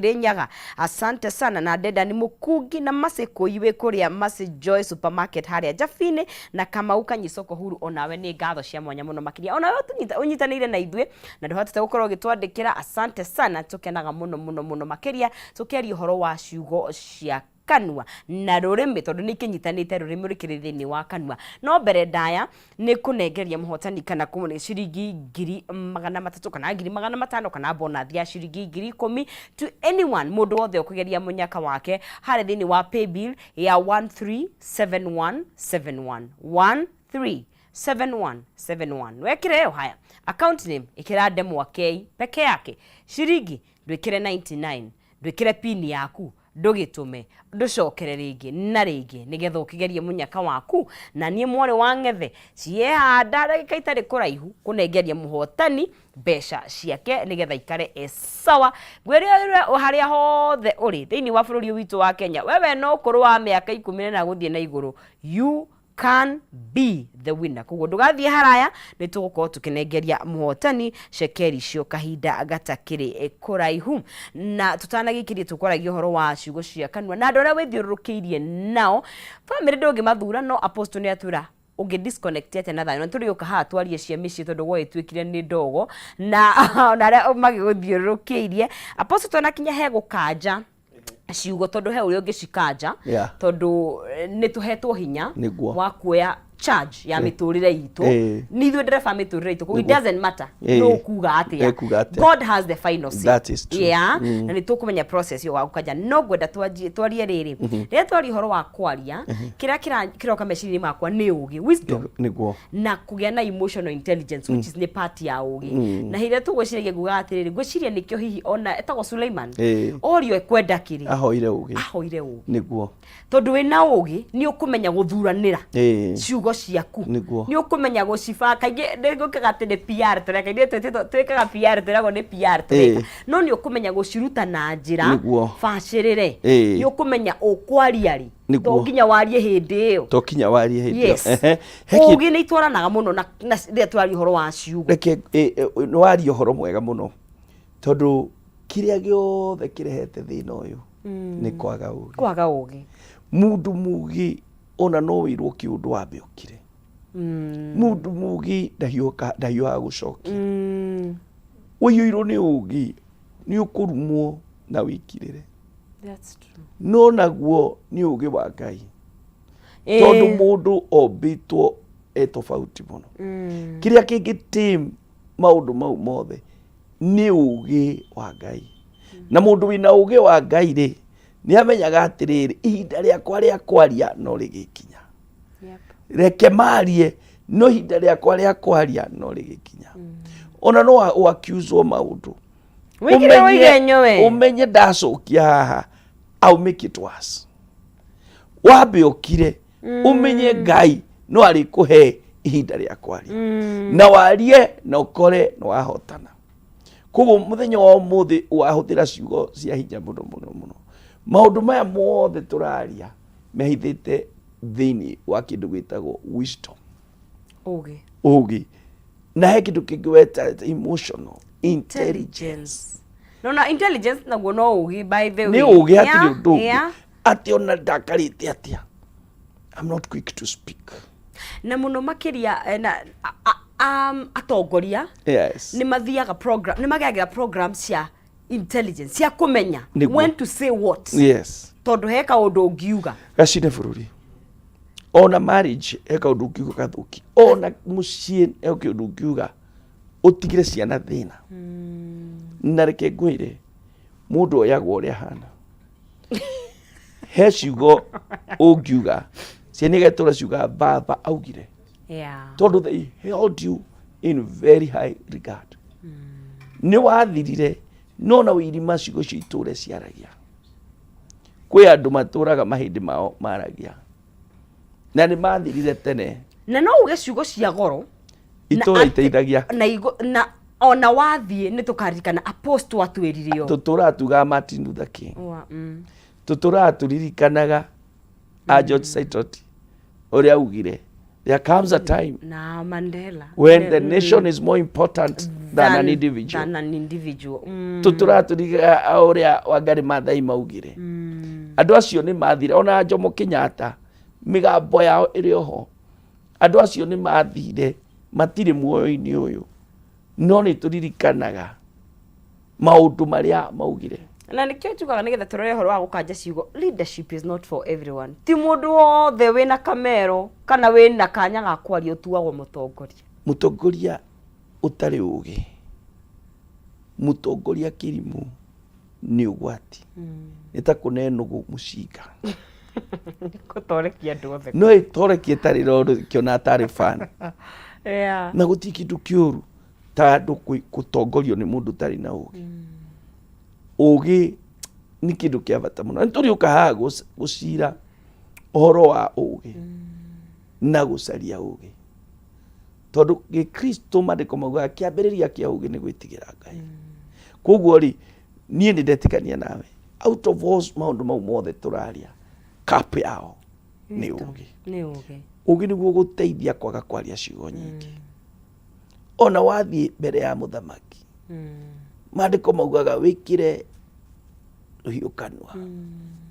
Kirinyaga, asante sana na Deda ni Mukungi na Masi kuiwe kuria Masi Joy Supermarket haria Jafine na Kamau Kanyisoko huru onawe ni ngatho cia mwanya muno makiria onawe unyitanire na ithwe na nduhotete gukorwo gitwandikira asante sana tukenaga muno makiria tukiaria horo wa ciugo cia kanua na rurimi tondu ni kinyitanite rurimi rikiri thini wa kanua no mbere ndaya ni kunengeria muhotani kana kumune ciringi 300 kana 500 kana bonus ya ciringi 10,000 to anyone mundu wothe ukugeria munyaka wake hari thini wa pay bill ya 137171 137171 wekire haya account name ikira Ndemwa K peke yake ciringi ndwikire 99 ndwikire pin yaku ndugitume nducokere ringi na ringi nigetha ukigerie munyaka waku na nie mwore wa ngethe ciehanda ndagika itari kuraihu kunengeria muhotani besha ciake nigetha ikare sawa gweria haria hothe uri thini wa bururi witu wa Kenya wewe no kuru wa miaka 10 na guthie na iguru you can be the winner kugo ndugathie haraya ni tugukorwo tukinengeria muhotani shekeri cio kahinda gatakiri kuraihu na tutanagikirie tukoragia horo wa ciugo cia kanua na ndore withiurukiirie nao family ndungi mathura no apostle ni atura uge disconnected na thano turi uka ha twarie cia mici tondu gwe twikire ni ndogo na na magiguthiurukiirie apostle twanakinya he gukanja ciugo tondu he uri ungicikanja tondu ni tuhetwo hinya wa kuoya charge ya miturire itu ni thwe ndereba miturire itu it doesn't matter no kuga atia God has the final say that is true na ni tukumenya process yo wakukaja no gwenda twarie riri rire twari horo wa kwaria kiroka mecirini makwa ni ugi wisdom niguo na kugia na emotional intelligence which is ni part ya ugi na hire tugwiciria nguga atiriri gwiciria nikyo hihi ona etago Suleiman orio ekwenda kiri ahoire ugi niguo tondu wina ugi ni ukumenya guthuranira ciugo ciaku ni ukumenya guciba kaingi ndigukaga ati ni PR tureka indi twikaga PR turago ni PR tureka no ni ukumenya guciruta na njira bacirire ni ukumenya ukwariari to nginya warie hindi iyo ugi ni itwaranaga muno na ria twari horo wa ciugo reke no warie horo mwega muno tondu kiria giothe kirehete thina uyu ni kwaga ugi mundu mugi ona no wirwo kiundu wambe ukire mundu mugi ndahiuha gucoki uiyirwo ni ugi ni ukurumwo na wikirire that's true no naguo ni ugi wa Ngai tondu mundu ombitwo tofauti muno kiria kingi team maundu mau mothe ni ugi wa Ngai na mundu wina ugi wa Ngai ri ni amenyaga atiriri ihinda riakwa ria kwaria no rigikinya reke marie no ihinda riakwa ria kwaria no rigikinya ona no accuse maundu umenye ndacokia haha I'll make it worse wambe ukire umenye Ngai no ari kuhe ihinda ria kwaria na warie na ukore no wahotana kugo muthenya wa muthi wahuthira ciugo cia hinya muno maundu maya mothe turaria mehithite thini wa kindu gwitagwo wisdom ugi na he kindu kingi weta emotional intelligence no intelligence na no ugi by the way ni ugi atiri undu ati ona ndakarite atia I'm not quick to speak na muno makiria na atongoria ni mathiaga program ni magiagira programs cia intelligence cia kumenya when to say what tondu heka undu ungiuga gacine bururi ona marriage heka undu ungiuga gathuki ona mucii heka undu ungiuga utigire ciana thina na reke ngwire mundu oyagwo uria hana he ciugo ungiuga ciana igetura ciuga baba augire tondu they held you in very high regard ni wathirire no na wirima ciugo ciiture ciaragia kwi andu maturaga mahindi mao maragia na ni mathirire tene na no uge ciugo cia goro itura iteithagia na ona wathie ni tukaririkana apostle atwiririo tuturatuga Martin Luther King tuturaturikanaga George Saitoti uria ugire there comes a time na Mandela when the nation is more important than an individual. Than an individual. Tuturaturiga uria Wangari Maathai maugire. Andu acio ni mathire ona Jomo Kenyatta migambo yao iri oho. Andu acio ni mathire matire muoyo-ini uyu. No ni turirikanaga maundu maria maugire. Na nikio tukaga nigetha turore horo wa gukanja ciugo. Leadership is not for everyone. Ti mundu wothe wina kamero kana wina kanya ga kwaria tuagwo mutongoria. Mutongoria utari ugi. Mutongoria kirimu ni ugwati. Nita kunenugu mucinga. Kutorekia andu othe. No itorekie tari ro kiona tari fan. Yeah. Na guti kindu kiuru ta andu gutongorio ni mundu tari na ugi. Ugi ni kindu kia bata muno. Nturi ukaha gucira uhoro wa ugi na gucaria ugi. Tondu Gikristo mandiko mauga kiambiriria kia ugi ni gwitigira Ngai. Koguo ri nie ni ndetikania nawe. Out of all maundu mau mothe turaria cap yao ni ugi. Ni ugi. Ugi niguo guteithia kwaga kwaria ciugo nyingi. Ona wathie mbere ya muthamaki. Mandiko maugaga wikire ruhiu kanua.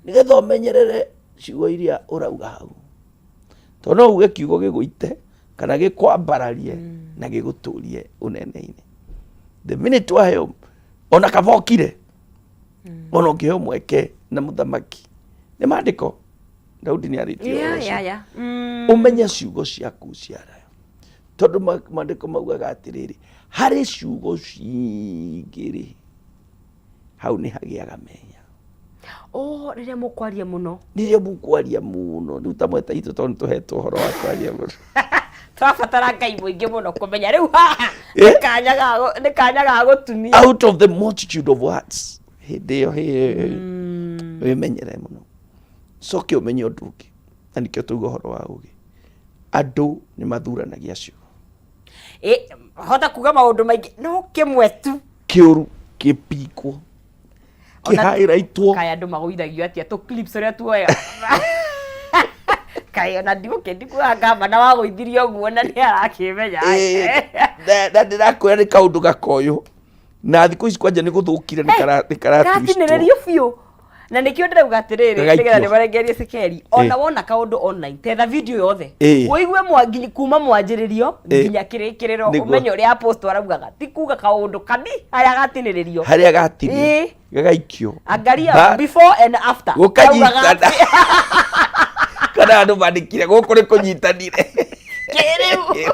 Nigetha umenyerere ciugo iria urauga hau. Tondu uge kiugo giguite kana gikwambararie na giguturie unene-ini. The minute waheo ona kavokire ona ukiheo mweke na muthamaki ni mandiko Daudi ni aritio umenye ciugo ciaku ciarayo tondu mandiko maugaga atiriri hari ciugo cingiri hau ni hagiaga menya riria mukwaria muno riu ta mweta itu tondu tuhetwo horo wa kwaria muno turabatara Ngai muingi muno kumenya riu ni kanya ga gutumia out of the multitude of words hideo wimenyere muno soke umenye undu ungi na nikio tugo horo wa ugi andu ni mathuranagia ciugo hota kuga maundu maingi no kimwe tu kiuru kipikwo kihairaitwo kaya andu maguithagio atia tu clips uria tuoya kaya na ndio kendikuga gavana wa guithirio guo na ni arakimenya na ndirakwira ni kaundu gakoyo na thiku ici kwanja ni guthukire ni karatinirerio biu na nikio ndirauga atiriri nigetha nimarengerie Shekeli ona wona kaundu online tetha video yothe uigue mwangi kuma mwanjiririo nginya kirikiriro umenye uria post araugaga ti kuga kaundu kani haria gatinio gagaikio angalia before and after gukanyitana kana andu mandikire guku ni kunyitanire kiriu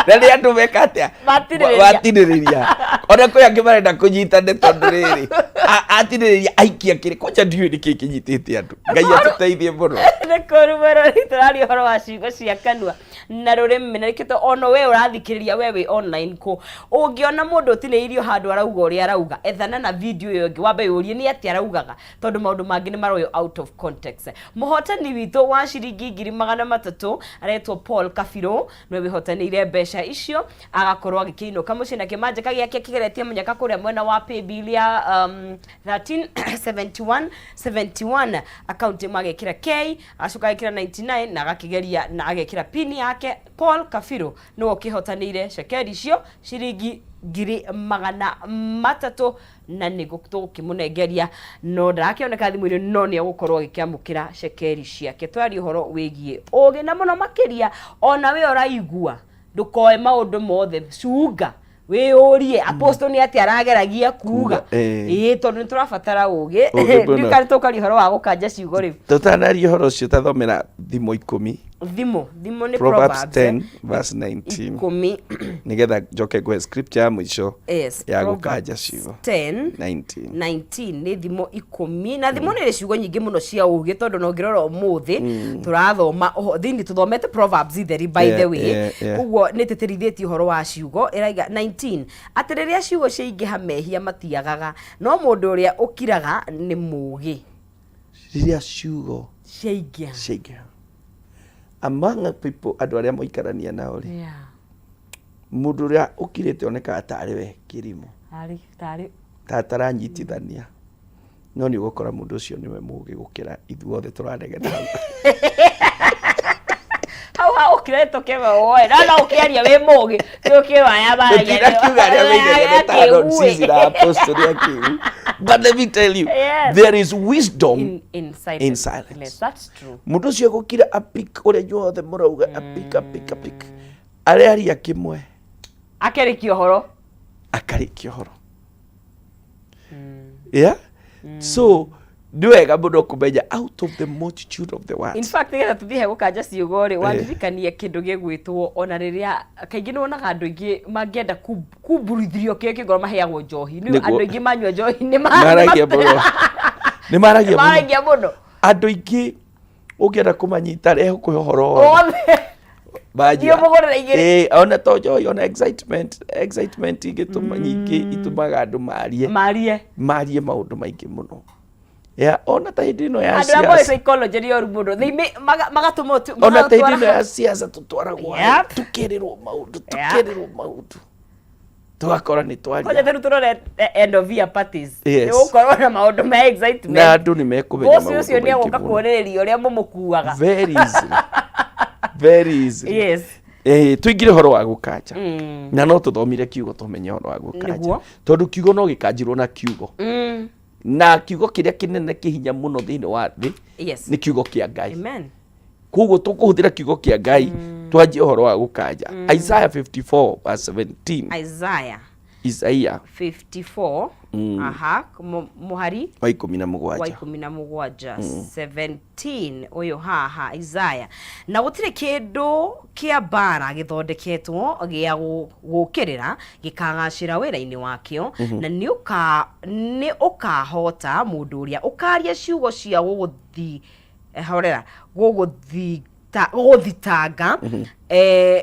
na ni andu meka atia matiniriria ona ko yangi marenda kunyitane tondu riri atiniriria aikia kiri kocha ndiu ni kikinyitite andu Ngai atuteithie muno ne korumero riturari horo wa ciugo cia kanua na rurimi na kito ono we urathikiriria wewe online ko ungiona mundu utineirio handu arauga uria arauga ethana na video iyo ngi wambe urie ni atia araugaga tondu maundu mangi ni maroyo out of context muhotani witu wa ciringi 300 aretwo Paul Kafiro no wihotanire mbeca icio agakorwo agikiinuka mucii na kimanja giake kigeretie munyaka kuria mwena wa paybill ya 1371 account magekira K acuka agekira 99 na agakigeria na agekira pin yake Paul Kafiro no kihotanire Shekeli icio ciringi 300 na nigo tukimunengeria no ndarakioneka thimu-ini no ni agukorwo agikiamukira Shekeli ciake twari horo wigie ugi na muno makiria ona we uraigua ndukoe maundu mothe cunga we urie apostle ni ati arageragia kuga tondu turabatara ugi ndikari tukari horo wa gukanja ciugo riu tutanari horo cio tathomera thimo 10 thimo ni Proverbs 10 verse 19 nigetha njoke gwe scripture ya mwisho ya gukanja ciugo 19 ni thimo 10 na thimo ni ciugo nyingi muno cia ugi tondu no ngirora umuthi turathoma thini tuthomete Proverbs theri by the way ugwo ni tetirithitie horo wa ciugo iraiga 19 atiriria ciugo ciingiha mehia matiagaga no mundu uria ukiraga ni mugi riria ciugo ciingiha among people andu aria moikarania nao ri mundu uria ukirite oneka atari we kirimu tari tataranyitithania no ni ugukora mundu ucio niwe mugi gukira ithuothe turanegena how ukire tukeme oe na ukiaria we mugi ukiwaya bara Kira kiuga aria meigere tano sisi na apostle ya kiu. But let me tell you, there is wisdom in silence. Yes, that's true. Mundu cio gukira apik ore nyothe murauga apik. Aria kimwe. Akerikio horo. Akarikio horo. Yeah? So, ndiwega muno kumenya out of the multitude of the words. In fact, ngetha tuthihe gukanja ciugo ri wandirikanie kindu gigwitwo ona riria kaingi ni wonaga andu ingi mangienda kuburithirio kiki ngoro maheagwo njohi ni andu ingi manyua njohi ni maragia muno ni maragia muno andu ingi ungienda kumanyita reho kuhoro Bajia. Ona to joy, ona excitement igituma nyingi itumaga andu marie maundu maingi muno. Yeah, ona ta hindino ya siasa. Andu amwe psychology ni oru muno. They magatuma tu. Ona ta hindino ya siasa tutwaragwo. Tukirirwo maundu. Tugakora ni twari. Koja teru turore end of year parties. Ni ukorwo na maundu ma excitement. Na andu ni mekumenya maundu. Bosi ucio ni agoka kuonereria uria mumukuaga. Very easy. Yes. Tuingire horo wa gukanja. Na no tuthomire kiugo tumenye horo wa gukanja. Tondu kiugo no gikanjirwo na kiugo. Na kiugo kiria kinene kihinya muno thiini wa thi ni kiugo kia Ngai. Amen. Koguo tukuhuthira kiugo kia Ngai twanjie horo wa gukanja. Isaiah 54 verse 17. Isaiah 54 muhari wa 17 17 uyu haha Isaiah na gutire kindu kia bara githondeketwo gia gukirira gikagacira wira-ini wakio na ni ukahota mundu uria ukaria ciugo cia guguthi guguthitanga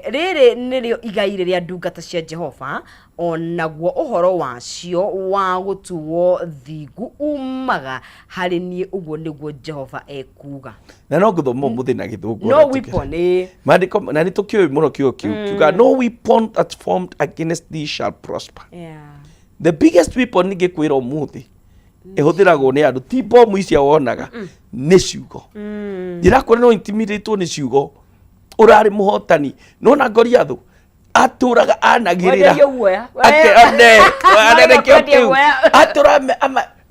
riri nirio igai riria ndungata cia Jehova onaguo uhoro wacio wa gutuwo thingu umaga hari nie uguo niguo Jehova ekuga na no guthomo muthi na githungu no weapon mandiko na ni tukio muno kiuga no weapon that formed against thee shall prosper. The biggest weapon ni gikwira muthi ehuthiragwo ni andu ti bomu icia wonaga ni ciugo ndirakora no intimidate ni ciugo urari muhotani nona Goliathu aturaga anagirira atura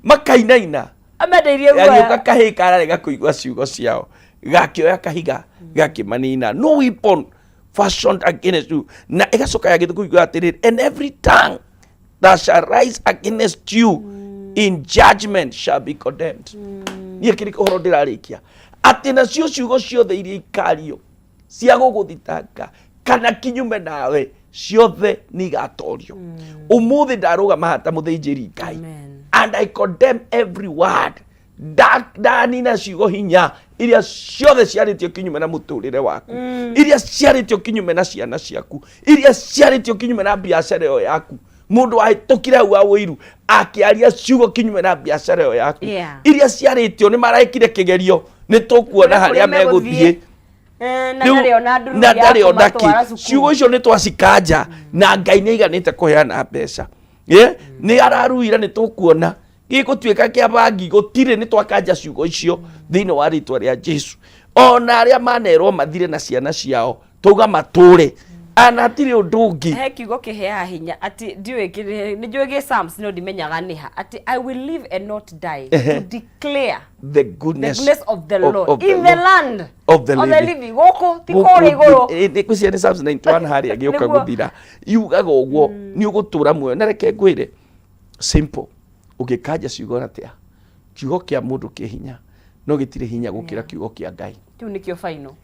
makainaina amendeirie guoya yani ukakahika ararega kuigua ciugo ciao gakioya kahiga gakimanina no weapon fashioned against you na igacoka yagithukuigua atiriri and every tongue that shall rise against you in judgment shall be condemned. Niä kä rä kä horo ndä rarä atä nacio ciugo ciothe iria ikario cia gå gå thitanga kana kinyume nawe ciothe nä igatorio. Umuthi ndarå gama hata må thä njä ri Ngai and I condemn every word ndanina ciugo hinya iria ciothe ciarä tio kinyume na må tå rä re waku iria ciarä tio kinyume na ciana ciaku iria ciarä tio kinyume na biacara ä yo yaku mundu ahitukire hau awiru akiaria ciugo kinyume na biacara yo yaku iria ciaritio ni maraikire kigerio ni tukuona haria meguthie na ndari onaki ciugo icio ni twacikanja na Ngai ni iganite kuheana mbeca ni araruira ni tukuona gigutuika kia bangi gutire ni twakanja ciugo icio thiini wa ritwa ria Jesu ona aria manerwo mathire na ciana ciao tuga mature anatiri udungi he kiugo kihea hinya ati ndiwe ni njue Psalms no dimenyaga niha ati I will live and not die to declare the goodness of the Lord in the land of the living goko tikore igoro ni kwisia ni Psalms 91 hari agioka guthira yugaga uguo ni ugutura muoyo na reke ngwire simple ugikanja ciugo natia kiugo kia mundu kihinya no gitire hinya gukira kiugo kia Ngai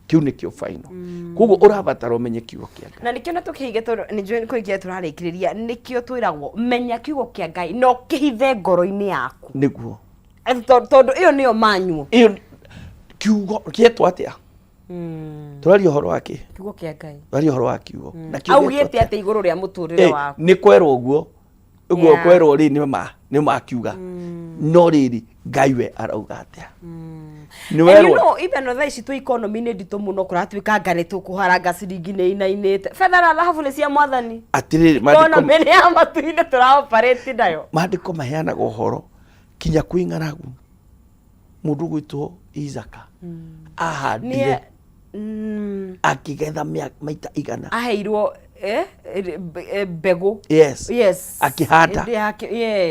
kiu nikio final koguo urabatara umenye kiugo kia Ngai na nikio na tukihige to ni njue kuigia turarikiriria nikio twiragwo menya kiugo kia Ngai no kihithe ngoro-ini yaku niguo tondu iyo niyo manyu iyo kiugo kietwa atia turari horo wake kiugo kia Ngai turari horo wa kiugo na kiugo augite ati iguru ria muturire waku ni kwerwo guo uguo kwerwo ri ni makiuga no riri Ngai we arauga atia ni werwo you know even though ici tu economy ni ndito muno kuratuika ngari tu kuharanga ciringi ni inainite federa dhahabu ni cia mwathani atiriri mandiko mene ya matuine tura operate nayo mandiko maheana uhoro kinya kwing'aragu mundu gwitwo Isaka ahandire akigetha maita igana aheirwo mbegũ yes akihanda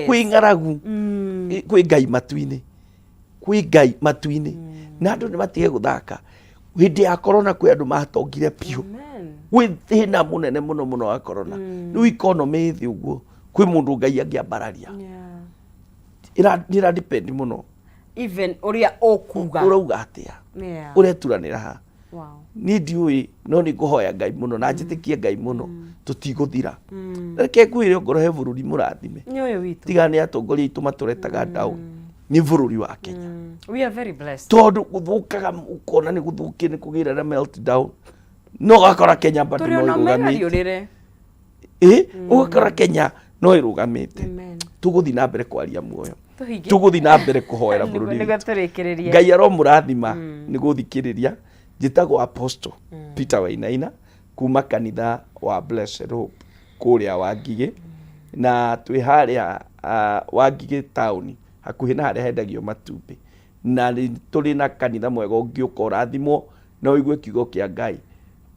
kwĩ ng'aragu kwĩ ngai matu-inĩ na andũ nĩ matige gũthaka hĩndĩ ya corona kwĩ andũ mahatongire piũ gwĩ thĩna mũnene mũno wa corona rĩu economy thĩ ũguo kwĩ mũndũ ngai angĩambararia ĩra depend mũno even ũrĩa ũkuga ũrauga atĩa ũreturanĩra ha niĩ ndiũĩ no nĩ ngũhoya ngai mũno na njĩtĩkie ngai mũno tũtigũthira reke ngwĩre ngoro he bũrũri mũrathime tiga nĩ atongoria aitũ matũretaga down nĩ bũrũri wa Kenya tondũ gũthũkaga ũkona nĩ gũthũkie nĩ kũgĩra na meltdown no ũgakora Kenya bado no ĩrũgamĩte ũgakora Kenya no ĩrũgamĩte tũgũthiĩ na mbere kwaria muoyo tũgũthiĩ na mbere kũhoera bũrũri ngai aromũrathima nĩ gũthikĩrĩria njĩtagwo Apostle Peter Wainaina kuma kanitha wa Blessed Hope kũrĩa Wangigĩ na twĩ harĩa Wangigĩ town hakuhĩ na harĩa hendagio matumbĩ na tũrĩ na kanitha mwega ũngĩũka ũrathimwo na ũigue kiugo kĩa Ngai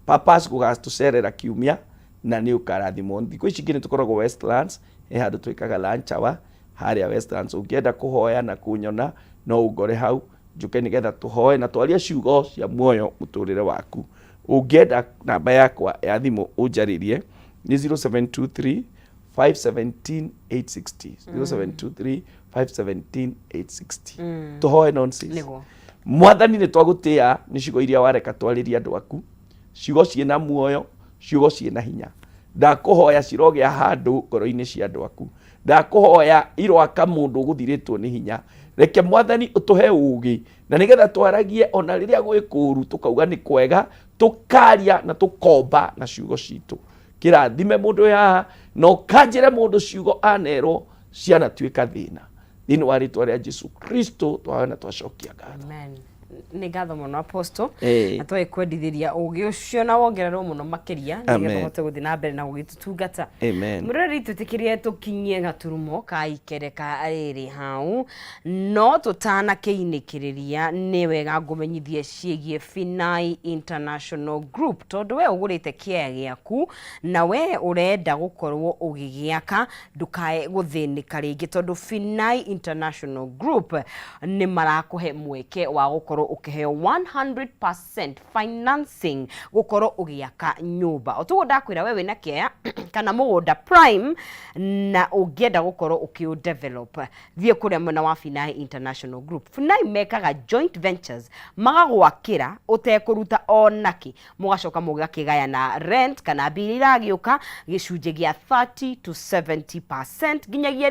papas gũgatũcerera kiumia na nĩ ũkarathimwo thikũ ici ingĩ nĩ tũkoragwo Westlands handũ twĩkaga lunch hour harĩa Westlands ũngĩenda kũhoya na kũnyona no ũngore hau njuke nĩgetha tũhoe na twarie ciugo cia muoyo mũtũrĩre waku ũngĩenda namba yakwa ya thimũ ũnjarĩrie nĩ 0723 517 860 0723 517 860 tũhoe nonsense mwathani nĩ twagũtĩa nĩ ciugo iria wareka twarĩria andũ aku ciugo ciĩna muoyo ciugo ciĩna hinya ndakũhoya cirogĩa handũ ngoro-inĩ cia andũ aku ndakũhoya irwaka mũndũ ũgũthirĩtwo nĩ hinya reke mwathani ũtũhe ũũgĩ na nĩgetha twaragie ona rĩrĩa gwĩ kũũru tũkauga nĩ kwega tũkaria na tũkomba na ciugo citũ kĩrathime mũndũ haha na ũkanjĩre mũndũ ciugo anerwo cianatuĩka thĩna thĩinĩ wa rĩtwa rĩa Jesu Kristo twahoya na twacokia ngatho nĩ ngatho mũno Apostle na twaĩ kwendithĩria ũũgĩ ũcio na wongererwo mũno makĩria nĩgetha ũhote gũthiĩ na mbere na gũgĩtũtungata mũrori twĩtĩkĩrie tũkinyie gaturumo ka ikereka rĩrĩ hau no tũtanakĩinĩkĩrĩria nĩ wega ngũmenyithie ciĩgiĩ Finai International Group tondũ we ũgũrĩte kĩaya gĩaku na we ũrenda gũkorwo ũgĩgĩaka ndũkae gũthĩnĩka rĩngĩ tondũ Finai International Group nĩ marakũhe mweke wa gũkorwo ukiheo 100% financing gũkorwo ũgĩaka nyũmba otugo ndakwĩra we wĩna kĩaya kana mũgũnda prime na ũngĩenda gũkorwo ũkĩũdevelop thiĩ kũrĩa mwena wa Finai International Group. Finai mekaga joint ventures magagwakĩra ũtekũruta onaki mũgacoka mũgakĩgayana rent kana mbiri iragĩũka gĩcunjĩ gĩa 30 to 70% nginyagia